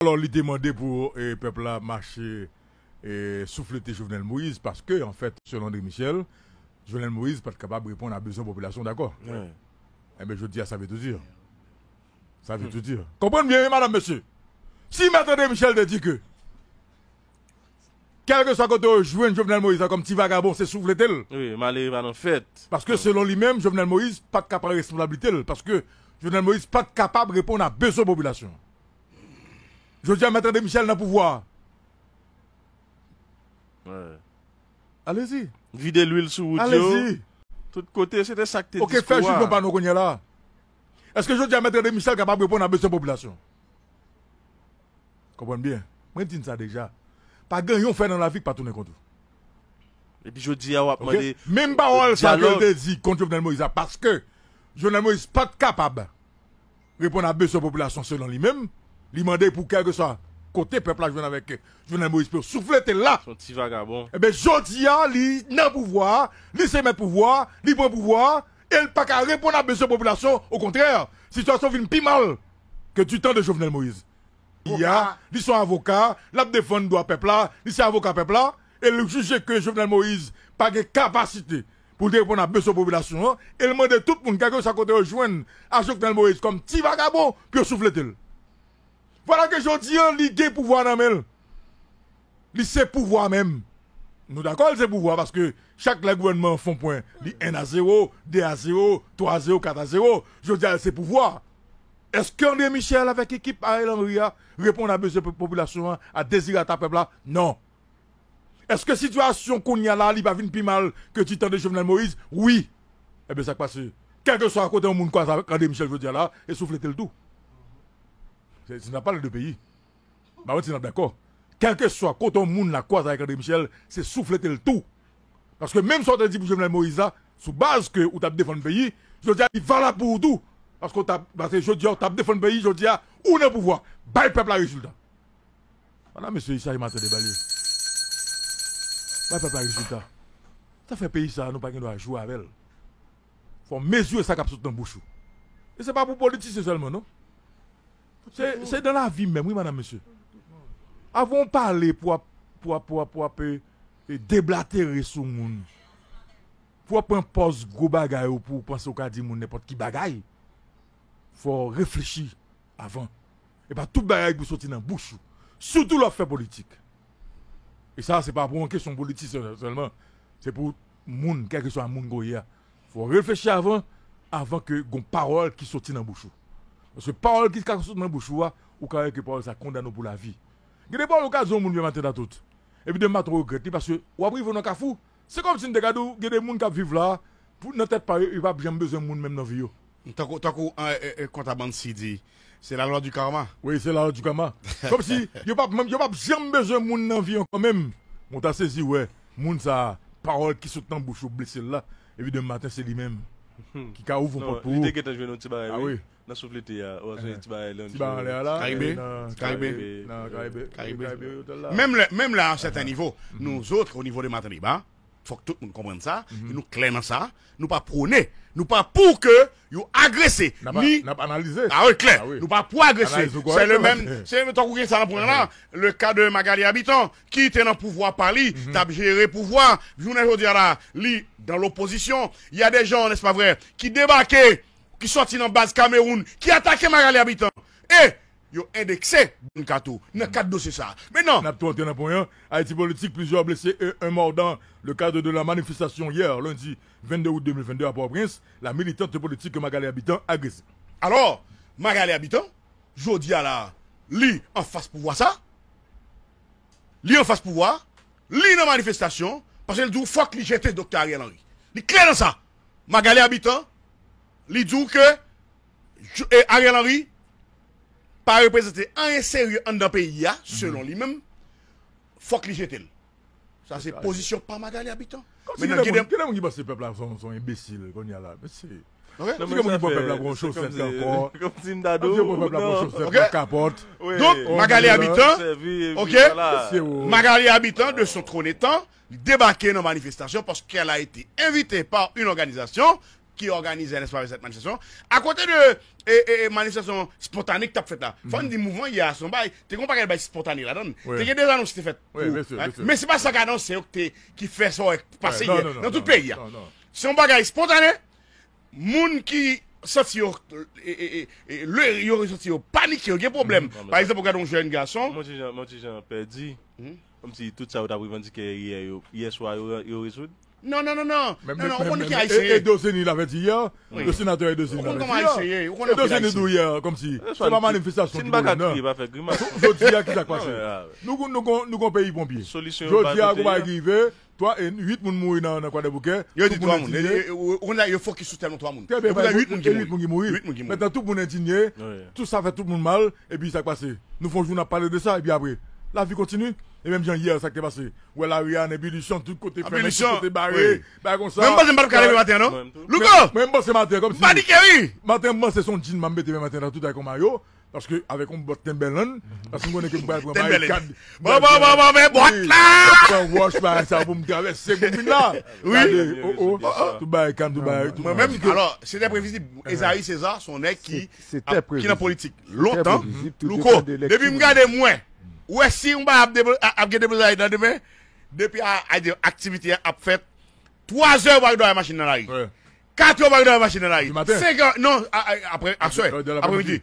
Alors, il demandé pour le peuple à marcher et souffler Jovenel Moïse parce que, en fait, selon André Michel, Jovenel Moïse n'est pas capable de répondre à besoin de la population, d'accord? Ouais. Eh bien, je dis, ça veut tout dire. Ça veut tout dire. Comprenez bien, madame, monsieur. Si maître André Michel te dit que, quel que soit quand on joue Jovenel Moïse comme petit vagabond, c'est souffler tel. Oui, malgré en fait. Parce que selon lui-même, Jovenel Moïse pas capable de responsabilité. Parce que Jovenel Moïse pas capable de répondre à besoin de la population. Je dis à maître André Michel dans le pouvoir. Ouais. Allez-y. Vider l'huile sur route. Allez-y. Tout côté, c'était ça que tu Ok, fais jugement par nous qu'on y est là. Est-ce que je dis à maître André Michel capable de répondre à besoin de la population? Comprenez bien. Moi, je dis ça déjà. Pas gagnon fait dans la vie, pas tourner contre. Et puis je dis à Wap, Okay? Même parole ça que je dis contre Jovenel Moïse, parce que Jovenel Moïse n'est pas capable de répondre à besoin de la population selon lui-même. Il demande pour quel que soit côté peuple à jouer avec Jovenel Moïse pour souffler là. Son petit vagabond. Eh bien, Jodia, il n'a pouvoir, il sait mettre pouvoir, il prend pouvoir, et il n'a pas qu'à répondre à besoin de la population. Au contraire, situation vient plus mal que du temps de Jovenel Moïse. Il y a, ils sont avocats, la défense doit peuple là, ils sont avocats peuple là, et le juge que Jovenel Moïse n'a pas de capacité pour répondre à besoin de la population, et il demande tout le monde qui a côté rejoindre à Jovenel Moïse comme petit vagabond, puis souffler tel. Voilà que je dis, il a pouvoir dans le il sait pouvoir même. Nous d'accord, c'est pouvoir parce que chaque gouvernement font point. Il 1 à 0, 2 à 0, 3 à 0, 4 à 0. Je dis, c'est pouvoir. Est-ce qu'André Michel avec l'équipe Ariel Henry répond à besoin de la population, à désirer à ta peuple là? Non. Est-ce que la situation qu'on y a là, il va venir plus mal que tu temps de Jovenel Moïse? Oui. Eh bien, ça passe. Quel que soit à côté de monde quoi avec André Michel, je dis là, et souffler le tout. Ce n'est pas les deux pays. Bah, on est d'accord. Quel que soit côté de monde la quoi avec André Michel, c'est souffler le tout. Parce que même si on te dit pour Jovenel Moïse, sous base que vous avez défendu le pays, je dis, il va là pour tout. Parce que je dis, tu as défendu le pays, je dis, où est le pouvoir? Bah, le peuple a résultat. Voilà, monsieur, Issa, il m'a te déballé. Bah, le peuple a résultat. Ça fait pays, ça, nous pas qu'on jouer avec elle. Il faut mesurer ça qui dans la bouche. Et ce n'est pas pour politiciens seulement, non? C'est dans la vie même, oui, madame, monsieur. Avons parlé pour déblatérer sur le monde. Pour prendre pause gros bagay ou pour penser au cas de n'importe qui bagay. Faut réfléchir avant. Et pas tout bagay pour sortir dans la bouche. Surtout l'affaire politique. Et ça, c'est pas pour une question politique seulement. C'est pour monde, quel que soit le monde goya. Faut réfléchir avant que gon parole qui sortit dans la bouche. Parce que parole qui sortit dans la bouche, ou quand que parole ça condamne pour la vie. Il n'y a pas l'occasion de nous mettre dans tout. Et puis de me regretter parce que, ou après, ils vont dans le fou. C'est comme si nous regardons, il y a des gens qui vivent là, pour notre tête, il n'y a pas besoin de monde même dans la vie. Tant qu'on a dit, c'est la loi du karma. Oui, c'est la loi du karma. Comme si, il n'y a pas besoin de monde dans la vie quand même. On t'a saisi, ouais, monde ça, parole qui saute dans la bouche, blessé là. Et puis de matin, c'est lui-même. Qui a ouvert porte pour vous. Ah oui. Dans souffleté, Même là, à un certain niveau, nous autres, au niveau de Mataniba, il faut que tout le monde comprenne ça, et nous clairons dans ça, nous pas prôner, nous pas pour que vous agressez. N'a pas analysé. Ah oui, clair. Nous pas pour agresser. C'est le même, c'est le temps ça là, le cas de Magali Habitant, qui était dans le pouvoir par lui, t'as géré le pouvoir, je vous dire là, lui, dans l'opposition, il y a des gens, n'est-ce pas vrai, qui débarquaient, qui sortent dans base Cameroun, qui attaquaient Magali Habitant. Et, ils ont indexé Nkato. Dans 4 dossiers ça. Mais non. Haïti politique, plusieurs blessés et un mort dans le cadre de la manifestation hier, lundi 22 août 2022 à Port-au-Prince, la militante politique Magali Habitant agressée. Alors, Magali Habitant, je dis à la, lui en face pouvoir ça, lui en face pouvoir, lui dans la manifestation, parce qu'il dit, faut qu'il jette le docteur Ariel Henry. Il est clair dans ça. Magali Habitant, il dit que Ariel Henry pas représenter un sérieux dans le pays, selon lui-même, faut qu'il jette. Ça, c'est position pas Magali Habitant. Mais il y a des gens qui pensent que ces peuples sont imbéciles. Comme si les peuples ont chaussette encore. Comme Zindado. Donc, Magali Habitant, ok, Magali Habitant, de son trône étant, débarqué dans la manifestation parce qu'elle a été invitée par une organisation qui organisait, n'est-ce pas, cette manifestation. À côté de manifestation spontanée que tu as fait là, faut dire mouvement, il y a son bail, tu comprends pas spontané là-dedans. Tu as des annonces qui fait. Mais c'est pas ça qu'annonce, c'est qui fait ça passer dans tout le pays. C'est un bagage spontané, moun qui sorti le sorti panique, il y a problème. Par exemple, regarde un jeune garçon. Moi j'ai perdu. Comme si tout ça, vous avez revendiqué hier soir, il résout. Non, on connaît qui a Et essayé. Doseni l'avait dit hier, le sénateur Doseni l'avait dit hier. Et Doseni dit hier, comme si, c'est la manifestation. C'est une bagarre qui va faire grimace. Je dis à qui ça passe. Nous sommes pays pompiers. Je dis à qui va arriver, toi et 8 moun mourir dans quoi de bouquet. Il y a 3 moun. Il faut qu'il soutienne 3 moun. Il y a 8 moun qui mourir. Maintenant tout le monde est indigné, tout ça fait tout le monde mal, et puis ça passe. Nous faisons journal parler de ça, et puis après, la vie continue. Et même hier, ça qui est passé. Où elle a eu une ébullition, tout côté fermé, tout côté barré. Comme ça. Même pas, c'est pas le carré matin, non? Lugo! Même pas ce matin, comme si. Pas dit que oui! Matin, moi, c'est son jean, m'a mis matin dans tout avec un maillot. Parce que, avec un bot Timberland, parce qu'on connaît que vous avez un maillot. Bon, mais bot là! Un wash, ça, pour me traverser, pour me là. Oui. Tout bail, calme, tout bail. Même, alors, c'était prévisible. Esaïe César, son nez qui est dans politique. Longtemps. Lugo, depuis me garder moins. Ouais, si on va déposer dans demain, depuis l'activité a fait 3 heures dans la machine dans la rue. 4 heures dans la machine dans la rue. 5 heures, non, après midi.